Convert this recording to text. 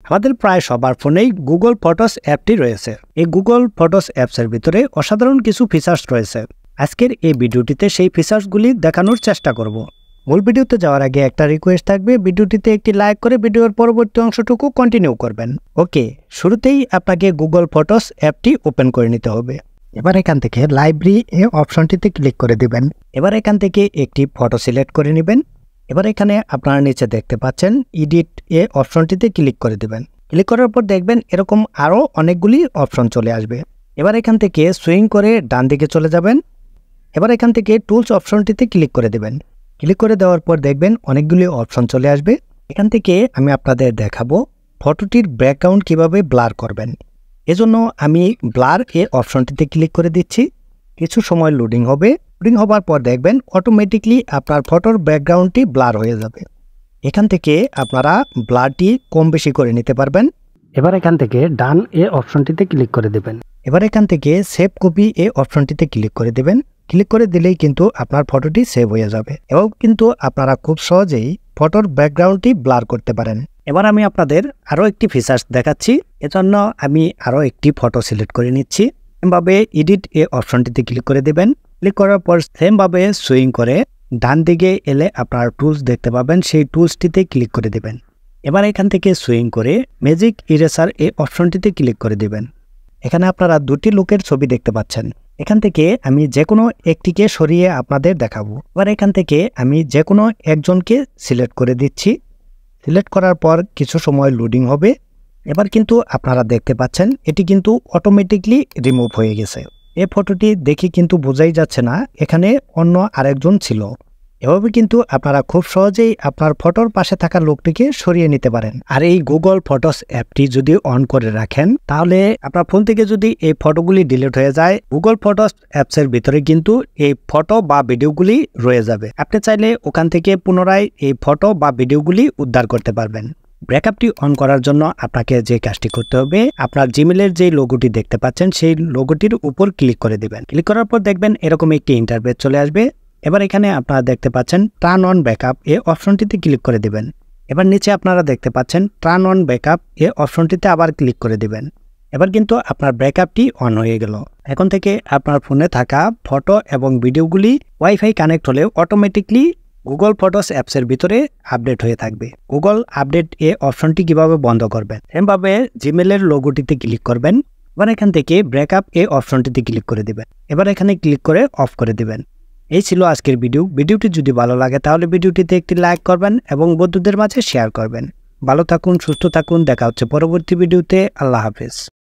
আমাদের প্রায় সবার ফোনেই গুগল ফটোস অ্যাপটি রয়েছে। এই গুগল ফটোস অ্যাপসের ভিতরে অসাধারণ কিছু ফিচার্স রয়েছে। আজকের এই ভিডিওটিতে সেই ফিচার্সগুলি দেখানোর চেষ্টা করব। মূল ভিডিওতে যাওয়ার আগে একটা রিকোয়েস্ট থাকবে, ভিডিওটিতে একটি লাইক করে ভিডিওর পরবর্তী অংশটুকু কন্টিনিউ করবেন। ওকে, শুরুতেই আপনাকে গুগল ফটোস অ্যাপটি ওপেন করে নিতে হবে। এবার এখান থেকে লাইব্রেরি এ অপশনটিতে ক্লিক করে দিবেন। এবার এখান থেকে একটি ফটো সিলেক্ট করে নেবেন। এবার এখানে আপনারা নিচে দেখতে পাচ্ছেন এডিট এ অপশনটিতে ক্লিক করে দিবেন। ক্লিক করার পর দেখবেন এরকম আরও অনেকগুলি অপশন চলে আসবে। এবার এখান থেকে সুইং করে ডান দিকে চলে যাবেন। এবার এখান থেকে টুলস অপশনটিতে ক্লিক করে দিবেন। ক্লিক করে দেওয়ার পর দেখবেন অনেকগুলি অপশন চলে আসবে। এখান থেকে আমি আপনাদের দেখাবো ফটোটির ব্যাকগ্রাউন্ড কিভাবে ব্লার করবেন। এজন্য আমি ব্লার এ অপশনটিতে ক্লিক করে দিচ্ছি। কিছু সময় লোডিং হবে। লোডিং হবার পর দেখবেন অটোমেটিকলি আপনার ফটোর ব্যাকগ্রাউন্ডটি ব্লার হয়ে যাবে। এখান থেকে আপনারা ব্লারটি কম বেশি করে নিতে পারবেন। এবার এখান থেকে ডান এ অপশনটিতে ক্লিক করে দেবেন। এবার এখান থেকে সেভ কপি এ অপশনটিতে ক্লিক করে দেবেন। ক্লিক করে দিলেই কিন্তু আপনার ফটোটি সেভ হয়ে যাবে এবং কিন্তু আপনারা খুব সহজেই ফটোর ব্যাকগ্রাউন্ডটি ব্লার করতে পারেন। এবার আমি আপনাদের আরও একটি ফিচার্স দেখাচ্ছি। এজন্য আমি আরও একটি ফটো সিলেক্ট করে নিচ্ছি। এভাবে এডিট এ অপশনটিতে ক্লিক করে দেবেন। ক্লিক করার পর সেমভাবে সুইং করে ডান দিকে এলে আপনার টুলস দেখতে পাবেন, সেই টুলসটিতে ক্লিক করে দেবেন। এবার এখান থেকে সুইং করে ম্যাজিক ইরেসার এ অপশনটিতে ক্লিক করে দেবেন। এখানে আপনারা দুটি লোকের ছবি দেখতে পাচ্ছেন। এখান থেকে আমি যে কোনো একটিকে সরিয়ে আপনাদের দেখাবো। এবার এখান থেকে আমি যে কোনো একজনকে সিলেক্ট করে দিচ্ছি। সিলেক্ট করার পর কিছু সময় লোডিং হবে। এবার কিন্তু আপনারা দেখতে পাচ্ছেন এটি কিন্তু অটোমেটিকলি রিমুভ হয়ে গেছে। এই ফটোটি দেখে কিন্তু বোঝাই যাচ্ছে না এখানে অন্য আরেকজন ছিল। এভাবে কিন্তু আপনারা খুব সহজেই আপনার ফটোর পাশে থাকা লোকটিকে সরিয়ে নিতে পারেন। আর এই গুগল ফটোস অ্যাপটি যদি অন করে রাখেন তাহলে আপনার ফোন থেকে যদি এই ফটোগুলি ডিলিট হয়ে যায়, গুগল ফটোস অ্যাপসের ভিতরে কিন্তু এই ফটো বা ভিডিওগুলি রয়ে যাবে। আপনি চাইলে ওখান থেকে পুনরায় এই ফটো বা ভিডিওগুলি উদ্ধার করতে পারবেন। ব্যাকআপটি অন করার জন্য আপনাকে যে কাজটি করতে হবে, আপনার জিমেলের যে লোগোটি দেখতে পাচ্ছেন সেই লোগোটির উপর ক্লিক করে দিবেন। ক্লিক করার পর দেখবেন এরকম একটি ইন্টারফেস চলে আসবে। এবার এখানে আপনারা দেখতে পাচ্ছেন টার্ন অন ব্যাকআপ এ অপশনটিতে ক্লিক করে দিবেন। এবার নিচে আপনারা দেখতে পাচ্ছেন টার্ন অন ব্যাকআপ এ অপশনটিতে আবার ক্লিক করে দিবেন। এবার কিন্তু আপনার ব্যাকআপটি অন হয়ে গেল। এখন থেকে আপনার ফোনে থাকা ফটো এবং ভিডিওগুলি ওয়াইফাই কানেক্ট হলে অটোমেটিকলি গুগল ফটোস অ্যাপসের ভিতরে আপডেট হয়ে থাকবে। গুগল আপডেট এ অপশনটি কিভাবে বন্ধ করবেন, এভাবে জিমেলের লোগোটিতে ক্লিক করবেন। এবার এখান থেকে ব্যাকআপ এ অপশনটিতে ক্লিক করে দিবেন। এবার এখানে ক্লিক করে অফ করে দিবেন। এই ছিল আজকের ভিডিও। ভিডিওটি যদি ভালো লাগে তাহলে ভিডিওটিতে একটি লাইক করবেন এবং বন্ধুদের মাঝে শেয়ার করবেন। ভালো থাকুন, সুস্থ থাকুন। দেখা হচ্ছে পরবর্তী ভিডিওতে। আল্লাহ হাফেজ।